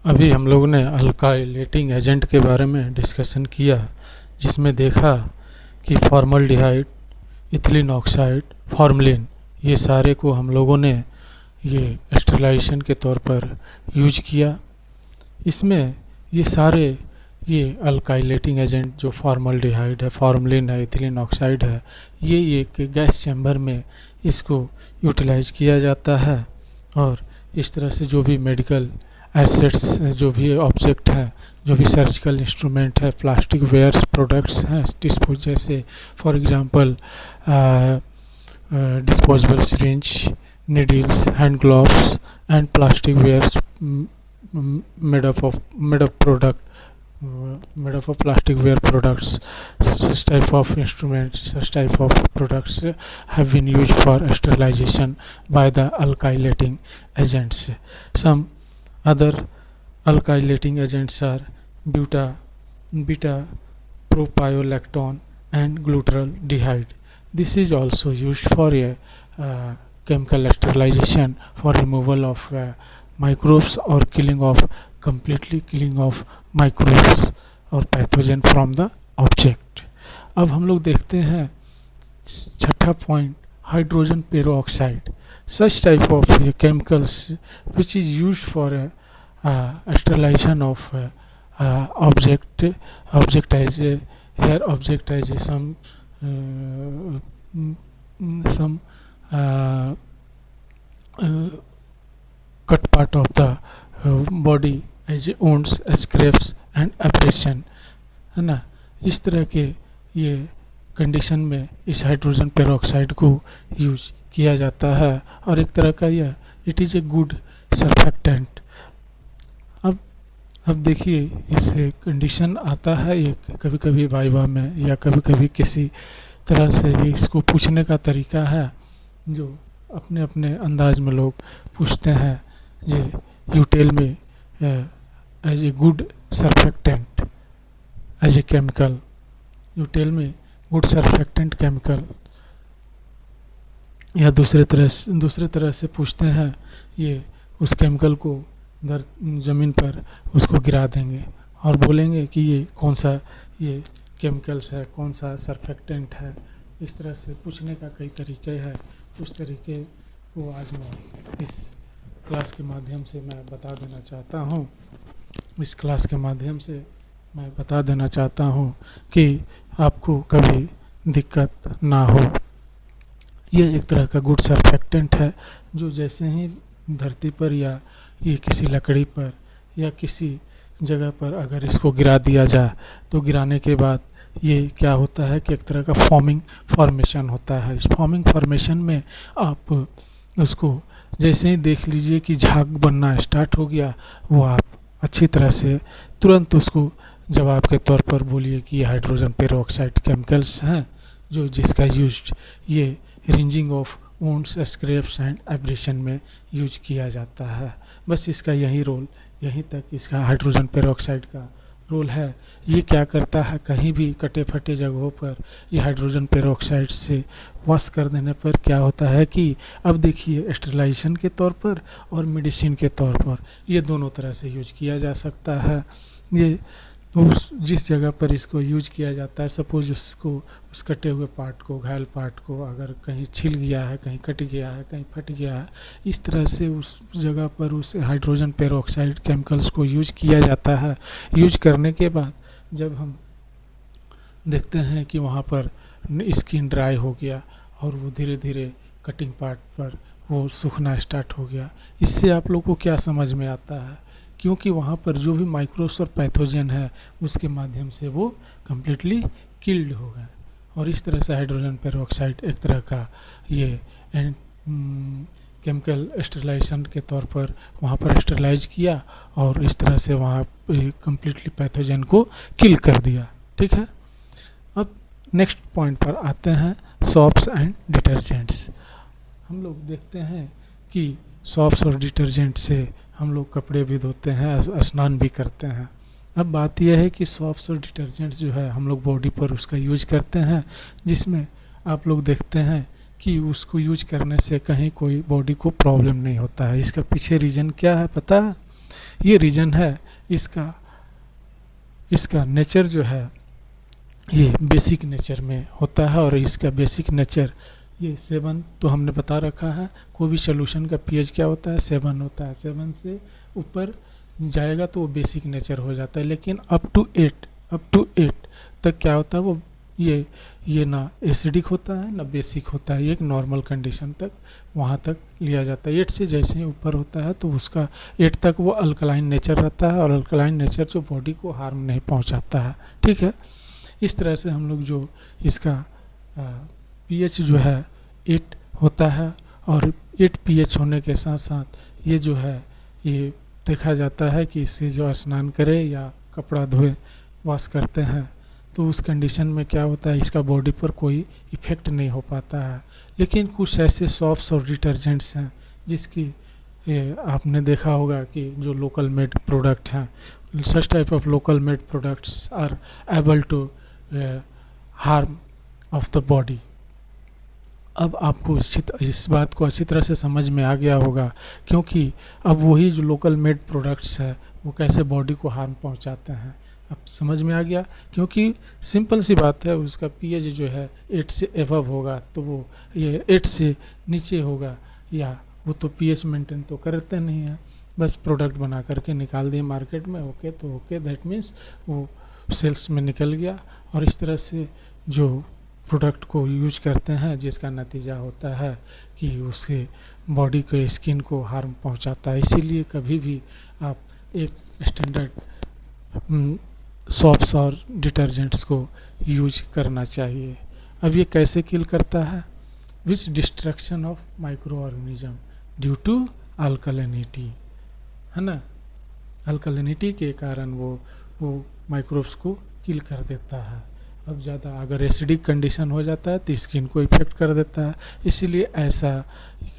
अभी हम लोगों ने अल्काइलेटिंग एजेंट के बारे में डिस्कशन किया, जिसमें देखा कि फॉर्मल्डिहाइड, इथिलीन ऑक्साइड, फॉर्मलिन, ये सारे को हम लोगों ने ये स्टेरिलाइजेशन के तौर पर यूज किया। इसमें ये सारे ये अल्काइलेटिंग एजेंट जो फॉर्मल्डिहाइड है, फॉर्मलिन है, इथिलीन ऑक्साइड है, ये एक गैस चैम्बर में इसको यूटिलाइज किया जाता है। और इस तरह से जो भी मेडिकल एसेट्स, जो भी ऑब्जेक्ट हैं, जो भी सर्जिकल इंस्ट्रूमेंट है, प्लास्टिक वेयर्स प्रोडक्ट्स हैं डिस्पोज, जैसे for example disposable syringe, needles, hand gloves, and plastic wares made up product made up of plastic ware products. Such type of instruments, such type of products have been used for sterilization by the alkylating agents. Some other alkylating agents are beta propionolactone and glutaraldehyde. This is also used for a chemical sterilization for removal of microbes or completely killing of microbes और pathogen from the object. अब हम लोग देखते हैं छठा point, hydrogen peroxide. Such type of chemicals which is used for sterilization of object as here object as some uh, uh, cut part of the body as wounds, scrapes and abrasion, है ना। इस तरह के ये condition में इस hydrogen peroxide को use किया जाता है और एक तरह का यह it is a good surfactant. अब देखिए, इस कंडीशन आता है ये कभी कभी वाइवा में या कभी कभी किसी तरह से ये इसको पूछने का तरीका है, जो अपने अपने अंदाज में लोग पूछते हैं। ये you tell me as a good surfactant as a chemical, you tell me good surfactant chemical, या दूसरे तरह से पूछते हैं, ये उस केमिकल को ज़मीन पर उसको गिरा देंगे और बोलेंगे कि ये कौन सा ये केमिकल्स है, कौन सा सर्फेक्टेंट है। इस तरह से पूछने का कई तरीके हैं। उस तरीके को आज मैं इस क्लास के माध्यम से मैं बता देना चाहता हूँ। इस क्लास के माध्यम से मैं बता देना चाहता हूँ कि आपको कभी दिक्कत ना हो। ये एक तरह का गुड सर्फेक्टेंट है, जो जैसे ही धरती पर या ये किसी लकड़ी पर या किसी जगह पर अगर इसको गिरा दिया जाए तो गिराने के बाद ये क्या होता है कि एक तरह का फॉर्मिंग फॉर्मेशन होता है। इस फॉर्मिंग फॉर्मेशन में आप उसको जैसे ही देख लीजिए कि झाग बनना स्टार्ट हो गया, वो आप अच्छी तरह से तुरंत उसको जवाब के तौर पर बोलिए कि ये हाइड्रोजन पेरोक्साइड केमिकल्स हैं, जो जिसका यूज ये rinsing of wounds, scraps and abrasion में यूज किया जाता है। बस इसका यही रोल, यहीं तक इसका हाइड्रोजन पेरोक्साइड का रोल है। ये क्या करता है, कहीं भी कटे फटे जगहों पर ये हाइड्रोजन पेरोक्साइड से वॉश कर देने पर क्या होता है कि अब देखिए स्टेरिलाइजेशन के तौर पर और मेडिसिन के तौर पर ये दोनों तरह से यूज किया जा सकता है। ये उस जिस जगह पर इसको यूज किया जाता है, सपोज उसको उस कटे हुए पार्ट को, घायल पार्ट को अगर कहीं छिल गया है, कहीं कट गया है, कहीं फट गया है, इस तरह से उस जगह पर उस हाइड्रोजन पेरोक्साइड केमिकल्स को यूज किया जाता है। यूज करने के बाद जब हम देखते हैं कि वहाँ पर स्किन ड्राई हो गया और वो धीरे धीरे कटिंग पार्ट पर वो सूखना स्टार्ट हो गया, इससे आप लोग को क्या समझ में आता है, क्योंकि वहाँ पर जो भी माइक्रोब्स और पैथोजन है उसके माध्यम से वो कम्प्लीटली किल्ड हो गए। और इस तरह से हाइड्रोजन पेरोक्साइड एक तरह का ये केमिकल स्टेरिलाइजेशन के तौर पर वहाँ पर स्टेरिलाइज किया और इस तरह से वहाँ कम्प्लीटली पैथोजन को किल कर दिया। ठीक है, अब नेक्स्ट पॉइंट पर आते हैं, सोप्स एंड डिटर्जेंट्स। हम लोग देखते हैं कि सोप्स और डिटर्जेंट से हम लोग कपड़े भी धोते हैं, स्नान भी करते हैं। अब बात यह है कि सोप्स और डिटर्जेंट्स जो है हम लोग बॉडी पर उसका यूज करते हैं, जिसमें आप लोग देखते हैं कि उसको यूज करने से कहीं कोई बॉडी को प्रॉब्लम नहीं होता है। इसका पीछे रीज़न क्या है पता है? ये रीजन है। इसका इसका नेचर जो है ये बेसिक नेचर में होता है, और इसका बेसिक नेचर ये 7 तो हमने बता रखा है। कोई भी सोल्यूशन का पीएच क्या होता है, 7 होता है। 7 से ऊपर जाएगा तो वो बेसिक नेचर हो जाता है, लेकिन अप टू 8 तक क्या होता है, वो ये ना एसिडिक होता है ना बेसिक होता है। ये एक नॉर्मल कंडीशन तक वहाँ तक लिया जाता है। 8 से जैसे ही ऊपर होता है तो उसका 8 तक वो अल्कलाइन नेचर रहता है, और अल्कलाइन नेचर जो बॉडी को हार्म नहीं पहुँचाता है। ठीक है, इस तरह से हम लोग जो इसका पीएच जो है 8 होता है, और 8 पीएच होने के साथ साथ ये जो है ये देखा जाता है कि इससे जो स्नान करे या कपड़ा धोए, वॉश करते हैं, तो उस कंडीशन में क्या होता है, इसका बॉडी पर कोई इफ़ेक्ट नहीं हो पाता है। लेकिन कुछ ऐसे सॉप्स और डिटर्जेंट्स हैं जिसकी आपने देखा होगा कि जो लोकल मेड प्रोडक्ट हैं, such type of local made products are able to harm of the body. अब आपको इस बात को अच्छी तरह से समझ में आ गया होगा, क्योंकि अब वही जो लोकल मेड प्रोडक्ट्स है वो कैसे बॉडी को हार्म पहुंचाते हैं अब समझ में आ गया। क्योंकि सिंपल सी बात है, उसका पीएच जो है 8 से एबव होगा तो वो ये 8 से नीचे होगा, या वो तो पीएच मेंटेन तो करते नहीं है, बस प्रोडक्ट बना करके निकाल दिए मार्केट में। ओके तो ओके, दैट मीन्स वो सेल्स में निकल गया। और इस तरह से जो प्रोडक्ट को यूज करते हैं, जिसका नतीजा होता है कि उसके बॉडी के स्किन को हार्म पहुंचाता है। इसीलिए कभी भी आप एक स्टैंडर्ड सॉप्स और डिटर्जेंट्स को यूज करना चाहिए। अब ये कैसे किल करता है, which destruction of micro organism due to alkalinity, है ना। अल्कलिनिटी के कारण वो माइक्रोब्स को किल कर देता है। अब ज़्यादा अगर एसिडिक कंडीशन हो जाता है तो स्किन को इफेक्ट कर देता है। इसीलिए ऐसा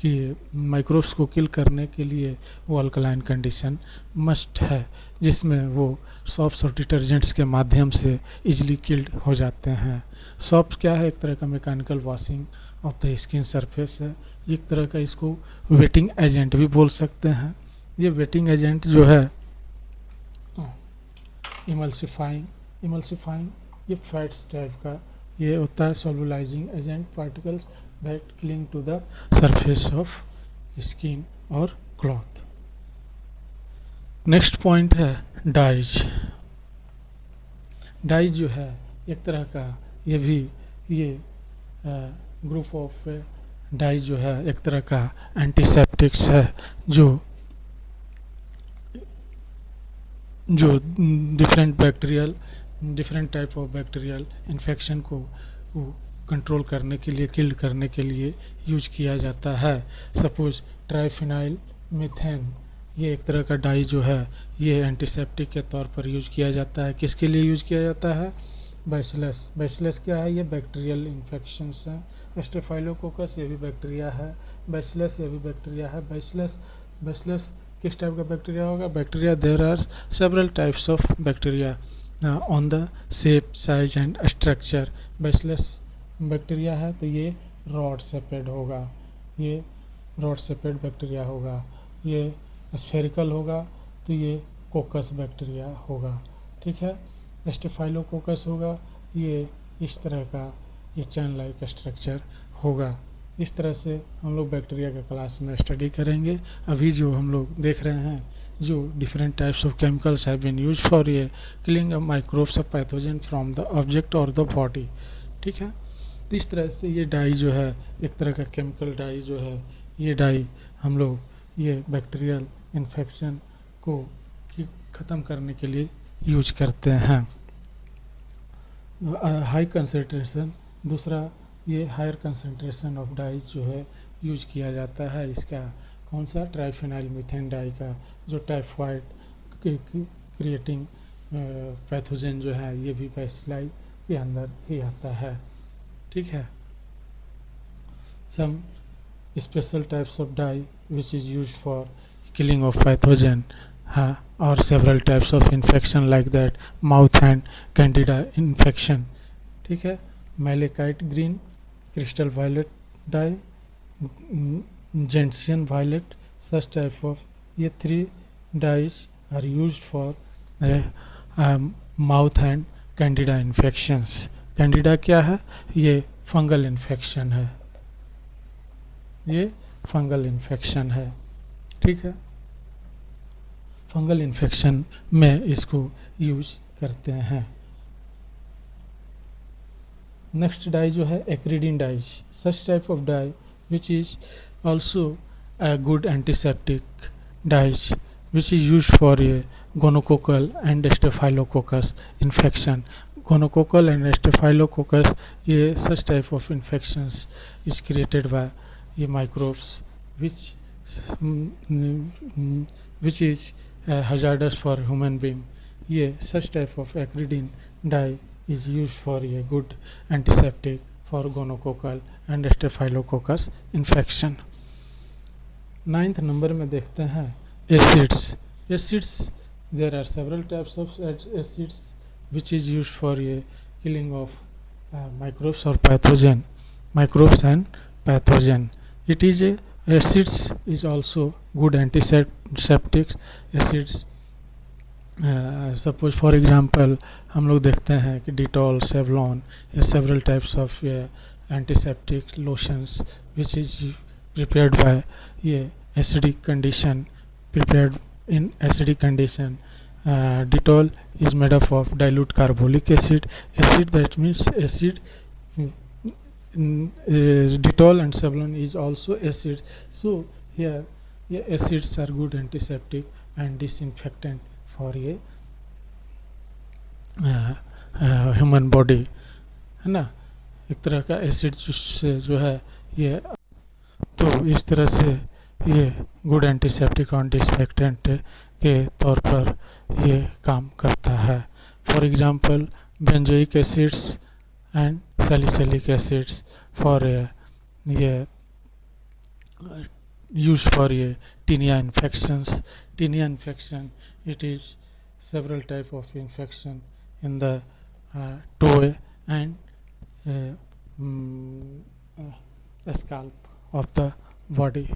कि माइक्रोब्स को किल करने के लिए वो अल्कलाइन कंडीशन मस्ट है, जिसमें वो सॉप्स और डिटर्जेंट्स के माध्यम से इजीली किल्ड हो जाते हैं। सॉप्स क्या है, एक तरह का mechanical washing of the skin surface है। एक तरह का इसको वेटिंग एजेंट भी बोल सकते हैं। ये वेटिंग एजेंट जो है इमल्सिफाइंग ये फैट्स टाइप का ये होता है, solubilizing agent particles that cling to the surface of skin और क्लॉथ। नेक्स्ट पॉइंट है डाइज। डाइज जो है एक तरह का ये ग्रुप ऑफ डाइज जो है एक तरह का एंटीसेप्टिक्स है, जो different type of bacterial infection को कंट्रोल करने के लिए, किल करने के लिए यूज किया जाता है। सपोज ट्राइफिनाइल मीथेन, ये एक तरह का डाई जो है ये एंटीसेप्टिक के तौर पर यूज किया जाता है। किसके लिए यूज किया जाता है, बैसिलस क्या है, ये बैक्टीरियल इन्फेक्शंस है। स्टेफाइलोकोकस ये भी बैक्टीरिया है, बैसिलस ये भी बैक्टीरिया है। बैसिलस किस टाइप का बैक्टीरिया होगा, bacteria there are several types of bacteria on the shape size and structure. Bacillus bacteria है तो ये रॉड सेपेड होगा, ये रॉड सेपेड बैक्टीरिया होगा। ये स्फेरिकल होगा तो ये कोकस बैक्टीरिया होगा। ठीक है, स्टेफाइलोकोकस होगा, ये इस तरह का ये चैन लाइक स्ट्रक्चर होगा। इस तरह से हम लोग बैक्टीरिया के क्लास में स्टडी करेंगे। अभी जो हम लोग देख रहे हैं, जो different types of chemicals have been used for ये killing microbes of pathogen from the object और द बॉडी। ठीक है, तो इस तरह से ये डाई जो है एक तरह का केमिकल डाई जो है, ये डाई हम लोग ये बैक्टीरियल इन्फेक्शन को ख़त्म करने के लिए यूज करते हैं। हाई कंसंट्रेशन, दूसरा ये हायर कंसंट्रेशन ऑफ डाइज जो है यूज किया जाता है। इसका कौन सा, ट्राइफिनाइल मीथेन डाई का, जो टाइफाइड क्रिएटिंग पैथोजन जो है ये भी बैसिलाई के अंदर ही आता है। ठीक है, some special types of dye which is used for killing of pathogen or several types of infection like that, mouth and candida infection. ठीक है, malachite green, crystal violet dye, gentian violet, such type of ये 3 dyes are used for mouth and candida infections. Candida क्या है? ये fungal infection है, ये fungal infection है, ठीक है। फंगल इन्फेक्शन में इसको यूज करते हैं। नेक्स्ट डाई जो है acridine dye, such type of dye which is also a good antiseptic dyes which is used for a gonococcal and staphylococcus infection. Gonococcal and staphylococcus, ये such type of infections is created by ये microbes which is hazardous for human being. ये such type of acridine dye is used for a good antiseptic for gonococcal and staphylococcus infection. 9th number में देखते हैं acids. Acids, there are several types of acids which is used for ये killing of microbes or pathogen, microbes and pathogen. It is a acids is also good antiseptic acids. Suppose for example हम लोग देखते हैं कि Dettol, Savlon, या several types of antiseptic lotions which is prepared by acidic condition, prepared in acidic condition. Dettol is made up of dilute carbolic acid. That means acid. Dettol and Savlon is also acid. So here acids are good antiseptic and disinfectant for human body, है ना। एक तरह का acid जो है ये, तो इस तरह से ये गुड एंटीसेप्टिक और डिसइंफेक्टेंट के तौर पर ये काम करता है। For example benzoic acids and salicylic acids for ये यूज फॉर ये tinea infections. Tinea infection, it is several type of infection in the toe and scalp of the body.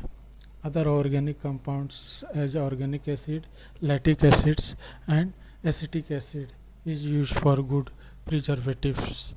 Other organic compounds as organic acid, lactic acids and acetic acid is used for good preservatives